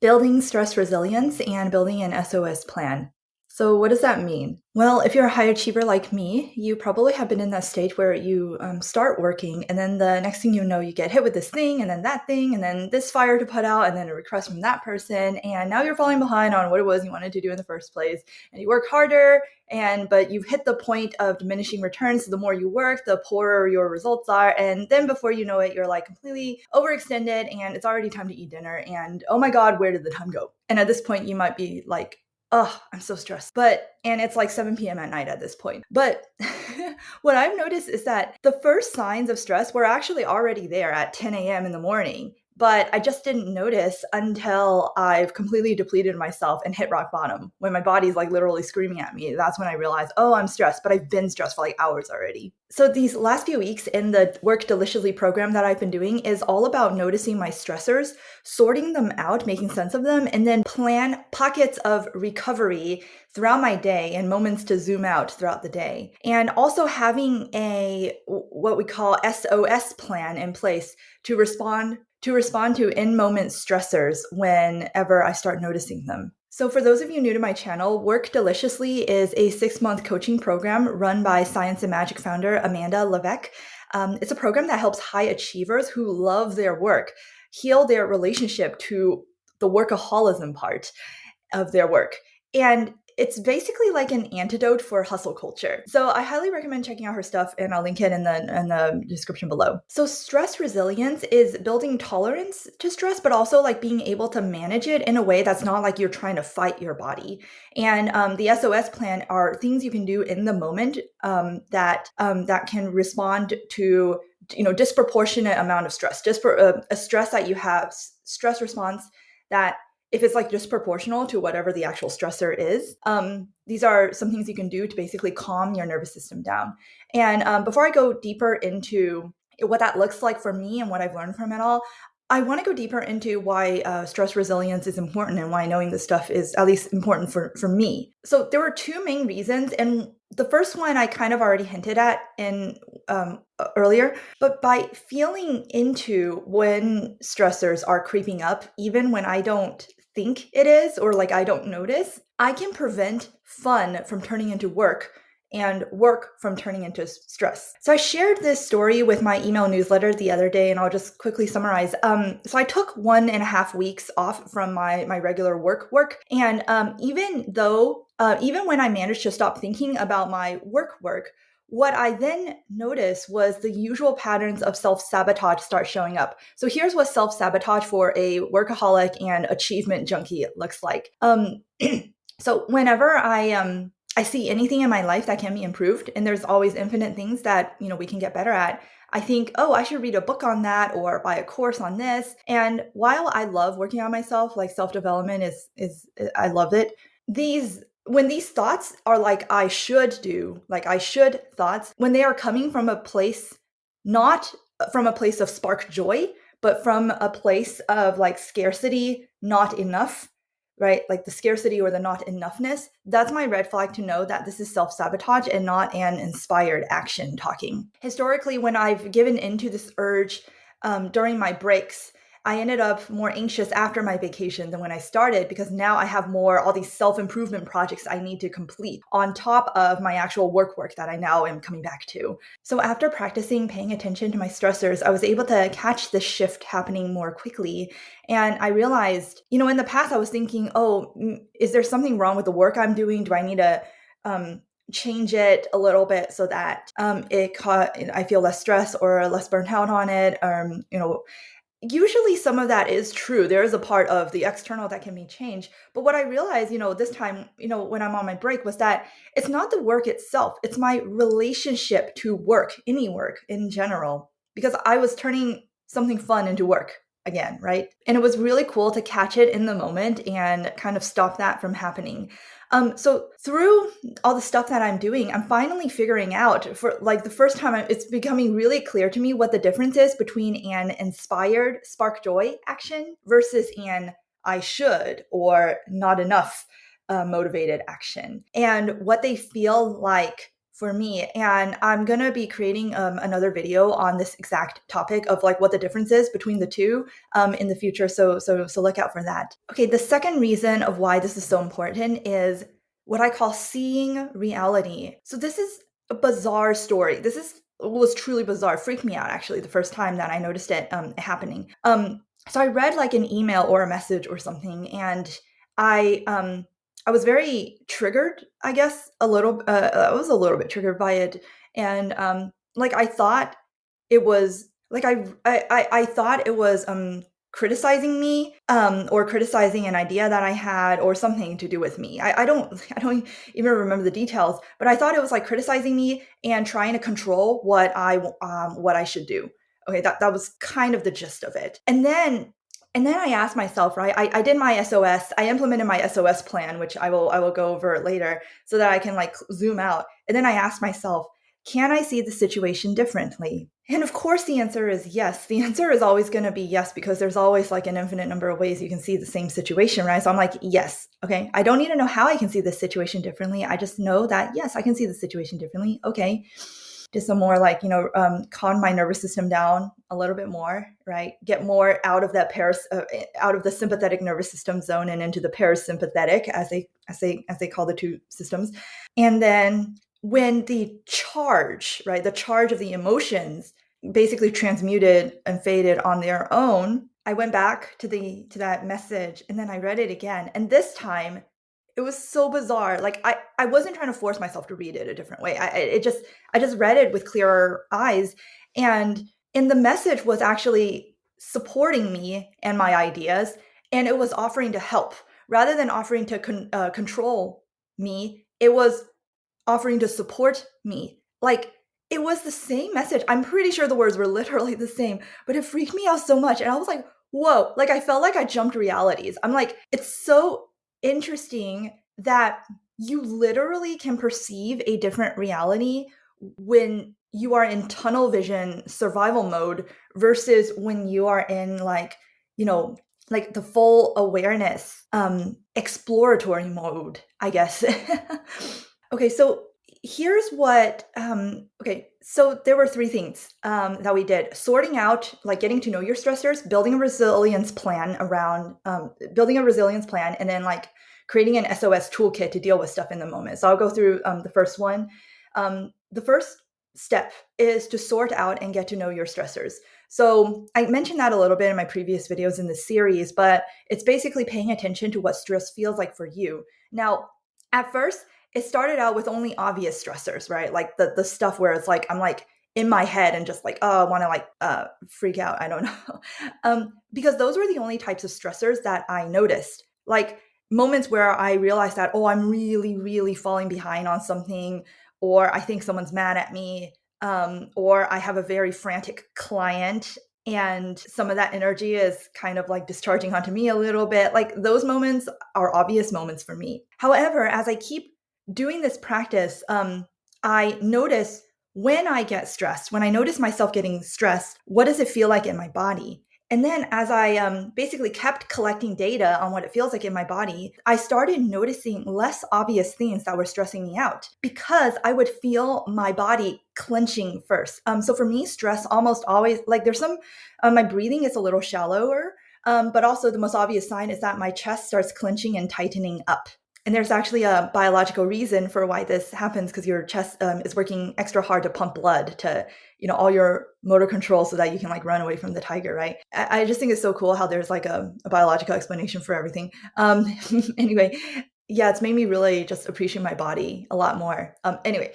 Building stress resilience and building an SOS plan. So, what does that mean? Well, if you're a high achiever like me, you probably have been in that stage where you start working, and then the next thing you know, you get hit with this thing, and then that thing, and then this fire to put out, and then a request from that person, and now you're falling behind on what it was you wanted to do in the first place. And you work harder, but you've hit the point of diminishing returns. So the more you work, the poorer your results are, and then before you know it, you're like completely overextended, and it's already time to eat dinner. And oh my God, where did the time go? And at this point, you might be like, oh, I'm so stressed. And it's like 7 p.m. at night at this point. But what I've noticed is that the first signs of stress were actually already there at 10 a.m. in the morning. But I just didn't notice until I've completely depleted myself and hit rock bottom, when my body's like literally screaming at me. That's when I realized, oh, I'm stressed, but I've been stressed for like hours already. So these last few weeks in the Work Deliciously program that I've been doing is all about noticing my stressors, sorting them out, making sense of them, and then plan pockets of recovery throughout my day and moments to zoom out throughout the day. And also having a what we call SOS plan in place to respond to in-moment stressors whenever I start noticing them. So for those of you new to my channel, Work Deliciously is a 6-month coaching program run by Science and Magic founder Amanda Levesque. It's a program that helps high achievers who love their work heal their relationship to the workaholism part of their work. And it's basically like an antidote for hustle culture. So I highly recommend checking out her stuff, and I'll link it in the description below. So stress resilience is building tolerance to stress, but also like being able to manage it in a way that's not like you're trying to fight your body. And the SOS plan are things you can do in the moment that can respond to disproportionate amount of stress, a stress that you have, stress response that if it's like disproportional to whatever the actual stressor is. These are some things you can do to basically calm your nervous system down. And before I go deeper into what that looks like for me and what I've learned from it all, I want to go deeper into why stress resilience is important and why knowing this stuff is at least important for me. So there were two main reasons. And the first one I kind of already hinted at in earlier, but by feeling into when stressors are creeping up, even when I don't think it is, or like I don't notice, I can prevent fun from turning into work and work from turning into stress. So I shared this story with my email newsletter the other day, and I'll just quickly summarize. So I took 1.5 weeks off from my regular work, and even when I managed to stop thinking about my work, what I then noticed was the usual patterns of self-sabotage start showing up. So here's what self-sabotage for a workaholic and achievement junkie looks like. So whenever I see anything in my life that can be improved, and there's always infinite things that we can get better at, I think, oh, I should read a book on that or buy a course on this. And while I love working on myself, like self-development is I love it. When these thoughts are like I should thoughts, when they are coming from a place, not from a place of spark joy, but from a place of like scarcity, not enough, right? Like the scarcity or the not enoughness, that's my red flag to know that this is self-sabotage and not an inspired action talking. Historically, when I've given into this urge during my breaks, I ended up more anxious after my vacation than when I started, because now I have all these self-improvement projects I need to complete on top of my actual work that I now am coming back to. So after practicing paying attention to my stressors, I was able to catch this shift happening more quickly. And I realized, in the past I was thinking, oh, is there something wrong with the work I'm doing? Do I need to change it a little bit so that I feel less stress or less burnt out on it? Usually some of that is true. There is a part of the external that can be changed. But what I realized, this time, when I'm on my break, was that it's not the work itself. It's my relationship to work, any work in general, because I was turning something fun into work again, right? And it was really cool to catch it in the moment and kind of stop that from happening. So through all the stuff that I'm doing, I'm finally figuring out, for like the first time, it's becoming really clear to me what the difference is between an inspired spark joy action versus an I should or not enough motivated action, and what they feel like for me. And I'm going to be creating another video on this exact topic of like what the difference is between the two in the future. So look out for that. Okay, the second reason of why this is so important is what I call seeing reality. So this is a bizarre story. Was truly bizarre. Freaked me out actually the first time that I noticed it happening. So I read like an email or a message or something, and I was very triggered, I guess, a little. I was a little bit triggered by it, and like I thought it was like I thought it was criticizing me or criticizing an idea that I had or something to do with me. I don't I don't even remember the details, but I thought it was like criticizing me and trying to control what I should do. Okay, that was kind of the gist of it. And then I asked myself, right? I did my SOS. I implemented my SOS plan, which I will go over later, so that I can like zoom out. And then I asked myself, can I see the situation differently? And of course, the answer is yes. The answer is always going to be yes, because there's always like an infinite number of ways you can see the same situation, right? So I'm like, yes. Okay. I don't need to know how I can see this situation differently. I just know that, yes, I can see the situation differently. Okay. Just some more like, calm my nervous system down a little bit more, right? Get more out of that out of the sympathetic nervous system zone and into the parasympathetic, as they call the two systems. And then when the charge, right, the charge of the emotions basically transmuted and faded on their own, I went back to that message and then I read it again. And this time it was so bizarre. Like I wasn't trying to force myself to read it a different way. I just read it with clearer eyes, and the message was actually supporting me and my ideas, and it was offering to help rather than offering to control me. It was offering to support me. Like it was the same message. I'm pretty sure the words were literally the same, but it freaked me out so much. And I was like, whoa, like I felt like I jumped realities. I'm like, it's so interesting that you literally can perceive a different reality when you are in tunnel vision survival mode versus when you are in like, you know, like the full awareness exploratory mode, I guess. Okay, so here's what okay, so there were three things that we did: sorting out, like getting to know your stressors, building a resilience plan around building a resilience plan, and then like creating an SOS toolkit to deal with stuff in the moment. So I'll go through the first one. The first step is to sort out and get to know your stressors. So I mentioned that a little bit in my previous videos in this series, but it's basically paying attention to what stress feels like for you. Now, at first, it started out with only obvious stressors, right? Like the stuff where it's like I'm like in my head and just like, oh, I want to like freak out. I don't know. Because those were the only types of stressors that I noticed. Like moments where I realized that, oh, I'm really, really falling behind on something, or I think someone's mad at me, or I have a very frantic client and some of that energy is kind of like discharging onto me a little bit. Like those moments are obvious moments for me. However, as I keep doing this practice, I notice when I get stressed, when I notice myself getting stressed, what does it feel like in my body? And then as I basically kept collecting data on what it feels like in my body, I started noticing less obvious things that were stressing me out because I would feel my body clenching first. So for me, stress almost always, like there's some, my breathing is a little shallower, but also the most obvious sign is that my chest starts clenching and tightening up. And there's actually a biological reason for why this happens, because your chest is working extra hard to pump blood to, all your motor control so that you can like run away from the tiger, right? I just think it's so cool how there's like a biological explanation for everything. Anyway, yeah, it's made me really just appreciate my body a lot more. Anyway,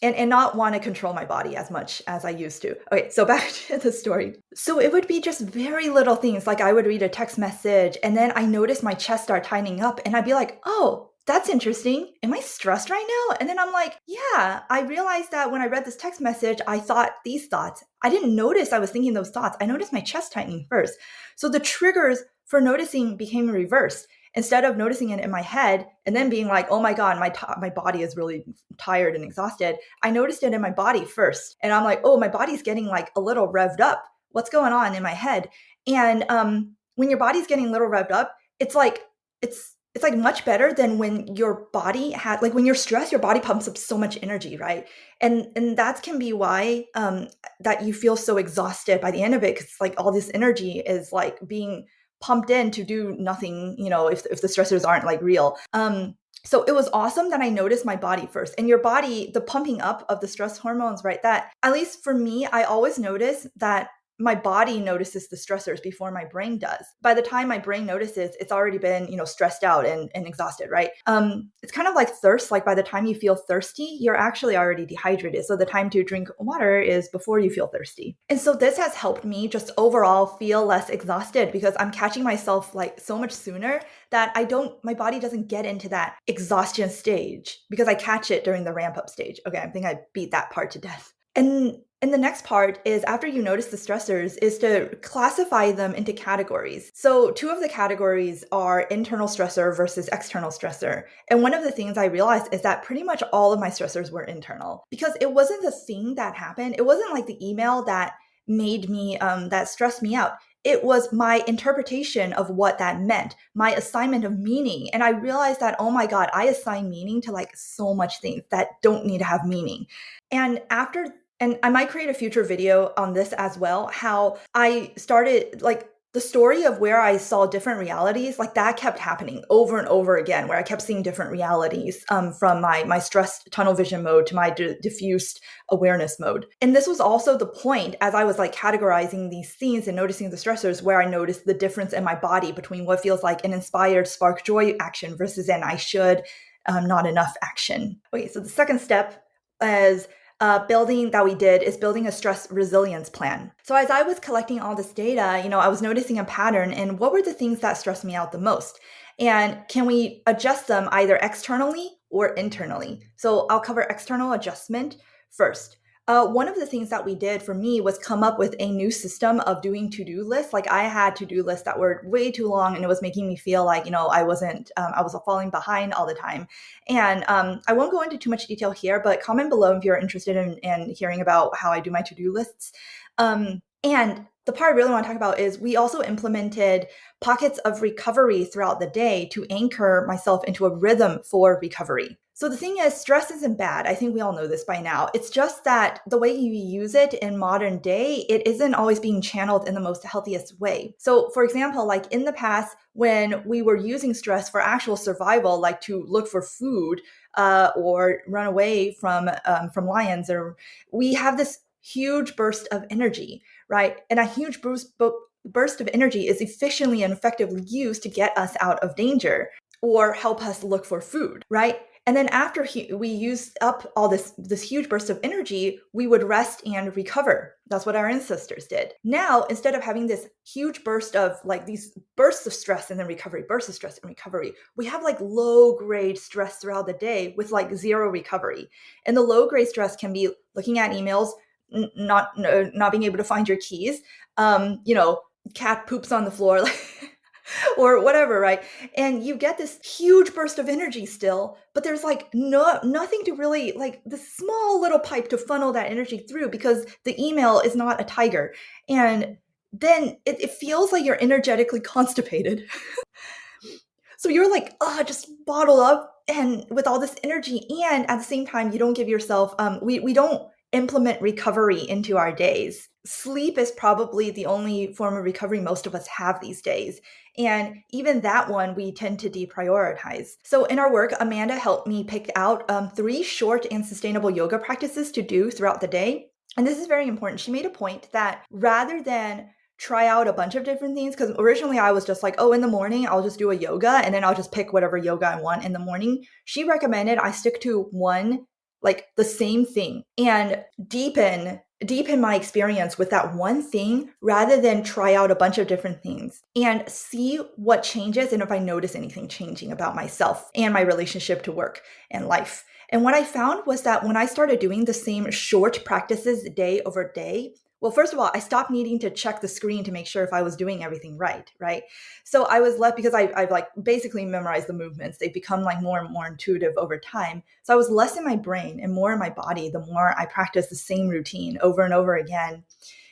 and not want to control my body as much as I used to. Okay, so back to the story. So it would be just very little things. Like I would read a text message and then I noticed my chest start tightening up and I'd be like, oh, that's interesting. Am I stressed right now? And then I'm like, yeah, I realized that when I read this text message, I thought these thoughts. I didn't notice I was thinking those thoughts. I noticed my chest tightening first. So the triggers for noticing became reversed. Instead of noticing it in my head and then being like, oh my God, my body is really tired and exhausted, I noticed it in my body first. And I'm like, oh, my body's getting like a little revved up. What's going on in my head? And when your body's getting a little revved up, it's like, it's it's like much better than when your body had like when you're stressed, your body pumps up so much energy, right? And that can be why that you feel so exhausted by the end of it, because like all this energy is like being pumped in to do nothing, if the stressors aren't like real. So it was awesome that I noticed my body first. And your body, the pumping up of the stress hormones, right? That, at least for me, I always notice that my body notices the stressors before my brain does. By the time my brain notices, it's already been, stressed out and exhausted, right? It's kind of like thirst. Like by the time you feel thirsty, you're actually already dehydrated. So the time to drink water is before you feel thirsty. And so this has helped me just overall feel less exhausted, because I'm catching myself like so much sooner that my body doesn't get into that exhaustion stage, because I catch it during the ramp up stage. Okay, I think I beat that part to death. And the next part is, after you notice the stressors, is to classify them into categories. So two of the categories are internal stressor versus external stressor. And one of the things I realized is that pretty much all of my stressors were internal, because it wasn't the thing that happened. It wasn't like the email that made me, that stressed me out. It was my interpretation of what that meant, my assignment of meaning. And I realized that, oh my God, I assign meaning to like so much things that don't need to have meaning. And I might create a future video on this as well, how I started like the story of where I saw different realities, like that kept happening over and over again, where I kept seeing different realities from my stressed tunnel vision mode to my diffused awareness mode. And this was also the point, as I was like categorizing these scenes and noticing the stressors, where I noticed the difference in my body between what feels like an inspired spark joy action versus an I should, not enough action. Okay, so the second step is building a stress resilience plan. So as I was collecting all this data, I was noticing a pattern in what were the things that stressed me out the most, and can we adjust them either externally or internally? So I'll cover external adjustment first. One of the things that we did for me was come up with a new system of doing to-do lists. Like I had to-do lists that were way too long, and it was making me feel like, I was falling behind all the time. And I won't go into too much detail here, but comment below if you're interested in hearing about how I do my to-do lists. And the part I really want to talk about is we also implemented pockets of recovery throughout the day to anchor myself into a rhythm for recovery. So the thing is, stress isn't bad. I think we all know this by now. It's just that the way you use it in modern day, it isn't always being channeled in the most healthiest way. So for example, like in the past, when we were using stress for actual survival, like to look for food or run away from lions, or we have this huge burst of energy, right? And a huge burst of energy is efficiently and effectively used to get us out of danger or help us look for food, right? And then after we use up all this huge burst of energy, we would rest and recover. That's what our ancestors did. Now, instead of having this huge burst of like these bursts of stress and then recovery, bursts of stress and recovery, we have like low grade stress throughout the day with like zero recovery. And the low grade stress can be looking at emails, not being able to find your keys, cat poops on the floor, or whatever, right? And you get this huge burst of energy still, but there's like nothing to really like this small little pipe to funnel that energy through, because the email is not a tiger. And then it feels like you're energetically constipated. So you're like, just bottle up and with all this energy, and at the same time, you don't give yourself, we don't implement recovery into our days. Sleep is probably the only form of recovery most of us have these days. And even that one, we tend to deprioritize. So in our work, Amanda helped me pick out 3 short and sustainable yoga practices to do throughout the day. And this is very important. She made a point that rather than try out a bunch of different things, because originally I was just like, in the morning, I'll just do a yoga and then I'll just pick whatever yoga I want in the morning. She recommended I stick to one, like the same thing, and deepen my experience with that one thing rather than try out a bunch of different things and see what changes and if I notice anything changing about myself and my relationship to work and life. And what I found was that when I started doing the same short practices day over day, well, first of all, I stopped needing to check the screen to make sure if I was doing everything right? So I was left, because I've like basically memorized the movements. They've become like more and more intuitive over time. So I was less in my brain and more in my body the more I practiced the same routine over and over again.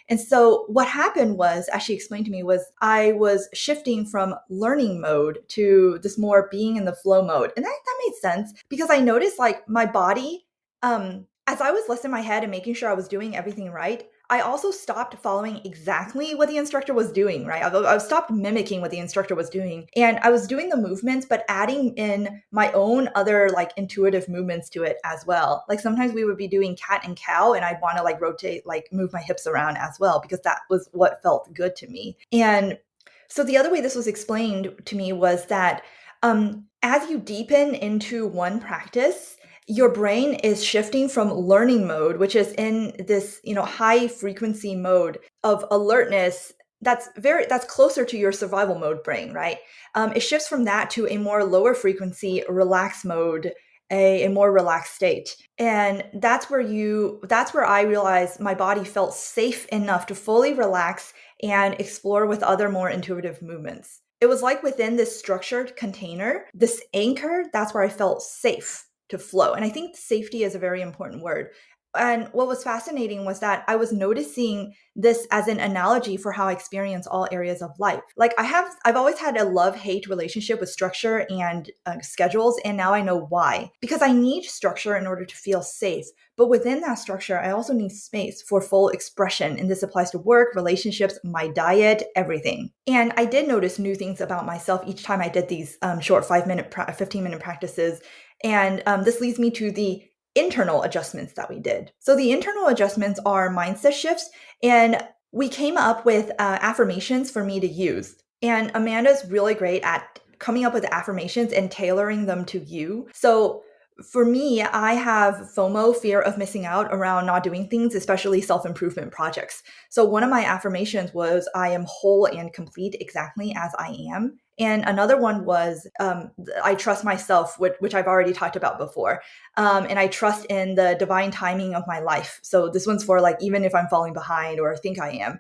And so what happened was, as she explained to me, was I was shifting from learning mode to this more being in the flow mode. And that made sense because I noticed like my body, as I was less in my head and making sure I was doing everything right, I also stopped following exactly what the instructor was doing, right? I stopped mimicking what the instructor was doing. And I was doing the movements, but adding in my own other like intuitive movements to it as well. Like sometimes we would be doing cat and cow, and I'd want to like rotate, like move my hips around as well, because that was what felt good to me. And so the other way this was explained to me was that as you deepen into one practice, your brain is shifting from learning mode, which is in this, high frequency mode of alertness that's closer to your survival mode brain, right? It shifts from that to a more lower frequency relaxed mode, a more relaxed state. And that's where I realized my body felt safe enough to fully relax and explore with other more intuitive movements. It was like within this structured container, this anchor, that's where I felt safe to flow. And I think safety is a very important word. And what was fascinating was that I was noticing this as an analogy for how I experience all areas of life. Like I've always had a love-hate relationship with structure and schedules, and now I know why. Because I need structure in order to feel safe. But within that structure, I also need space for full expression. And this applies to work, relationships, my diet, everything. And I did notice new things about myself each time I did these short 15-minute practices. And this leads me to the internal adjustments that we did. So the internal adjustments are mindset shifts, and we came up with affirmations for me to use. And Amanda's really great at coming up with affirmations and tailoring them to you. So for me, I have FOMO, fear of missing out, around not doing things, especially self-improvement projects. So one of my affirmations was, I am whole and complete exactly as I am. And another one was, I trust myself, which I've already talked about before. And I trust in the divine timing of my life. So this one's for like, even if I'm falling behind or think I am,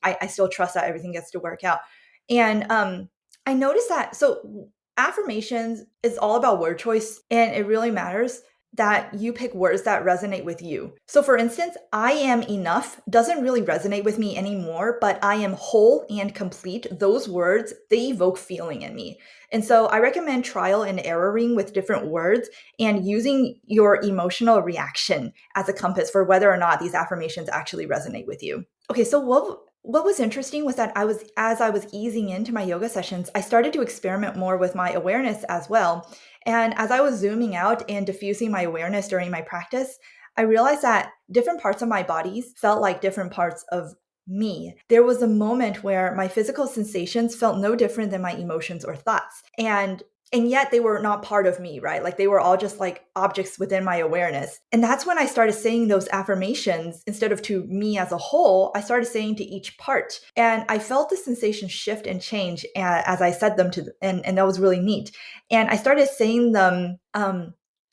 I still trust that everything gets to work out. And I noticed that. So affirmations is all about word choice, and it really matters that you pick words that resonate with you. So for instance, I am enough doesn't really resonate with me anymore, but I am whole and complete, those words, they evoke feeling in me. And so I recommend trial and erroring with different words and using your emotional reaction as a compass for whether or not these affirmations actually resonate with you. Okay, so what was interesting was that as I was easing into my yoga sessions, I started to experiment more with my awareness as well. And as I was zooming out and diffusing my awareness during my practice, I realized that different parts of my bodies felt like different parts of me. There was a moment where my physical sensations felt no different than my emotions or thoughts. And yet they were not part of me, right? Like they were all just like objects within my awareness. And that's when I started saying those affirmations instead of to me as a whole. I started saying to each part. And I felt the sensation shift and change as I said them and that was really neat. And I started saying them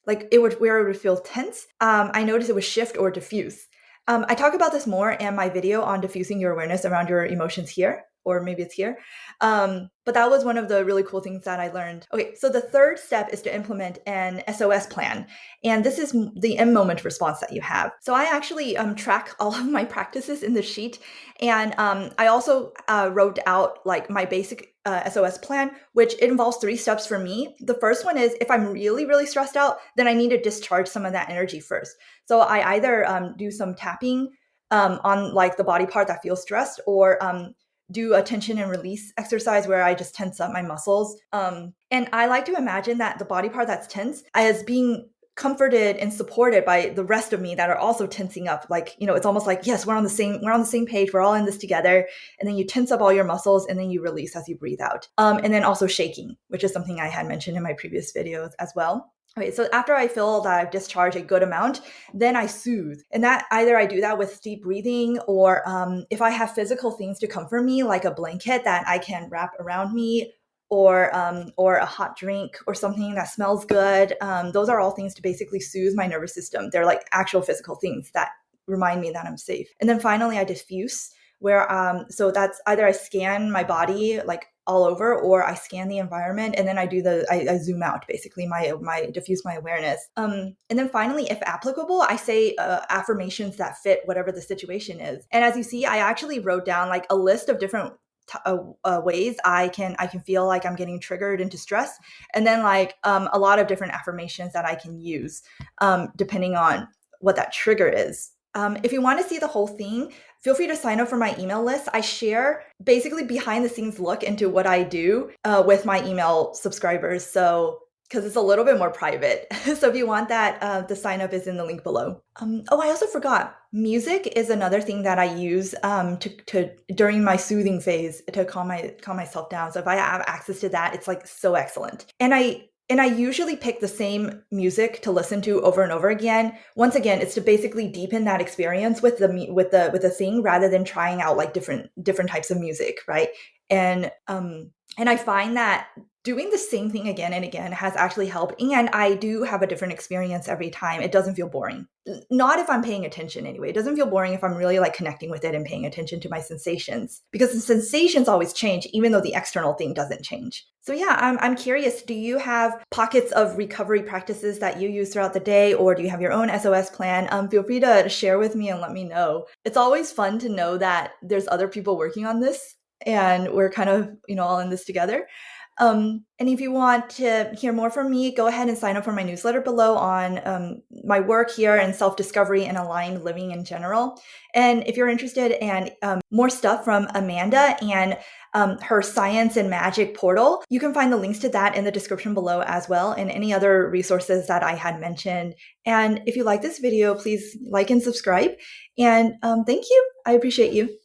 like where it would feel tense. I noticed it would shift or diffuse. I talk about this more in my video on diffusing your awareness around your emotions here, or maybe it's here. But that was one of the really cool things that I learned. Okay, so the third step is to implement an SOS plan. And this is the in-moment response that you have. So I actually track all of my practices in the sheet. And I also wrote out like my basic SOS plan, which involves 3 steps for me. The first one is if I'm really, really stressed out, then I need to discharge some of that energy first. So I either do some tapping on like the body part that feels stressed, or do a tension and release exercise where I just tense up my muscles. And I like to imagine that the body part that's tense as being comforted and supported by the rest of me that are also tensing up. Like, it's almost like, yes, we're on the same page. We're all in this together. And then you tense up all your muscles and then you release as you breathe out. And then also shaking, which is something I had mentioned in my previous videos as well. Okay, so after I feel that I've discharged a good amount, then I soothe. And that either I do that with deep breathing, or if I have physical things to comfort me, like a blanket that I can wrap around me, or a hot drink or something that smells good. Those are all things to basically soothe my nervous system. They're like actual physical things that remind me that I'm safe. And then finally, I diffuse, where so that's either I scan my body, like all over, or I scan the environment, and then I zoom out, basically my diffuse my awareness. And then finally, if applicable, I say affirmations that fit whatever the situation is. And as you see, I actually wrote down like a list of different ways I can feel like I'm getting triggered into stress, and then like a lot of different affirmations that I can use depending on what that trigger is. If you want to see the whole thing, feel free to sign up for my email list. I share basically behind the scenes look into what I do with my email subscribers. So, because it's a little bit more private. So if you want that, the sign up is in the link below. Oh, I also forgot. Music is another thing that I use to during my soothing phase to calm myself down. So if I have access to that, it's like so excellent. And I usually pick the same music to listen to over and over again. Once again, it's to basically deepen that experience with the thing, rather than trying out like different types of music, right? And I find that doing the same thing again and again has actually helped, and I do have a different experience every time. It doesn't feel boring. Not if I'm paying attention anyway. It doesn't feel boring if I'm really like connecting with it and paying attention to my sensations, because the sensations always change even though the external thing doesn't change. So yeah, I'm curious, do you have pockets of recovery practices that you use throughout the day, or do you have your own SOS plan? Feel free to share with me and let me know. It's always fun to know that there's other people working on this, and we're kind of, all in this together. And if you want to hear more from me, go ahead and sign up for my newsletter below on my work here and self-discovery and aligned living in general. And if you're interested in more stuff from Amanda and her science and magic portal, you can find the links to that in the description below as well, and any other resources that I had mentioned. And if you like this video, please like and subscribe. And thank you. I appreciate you.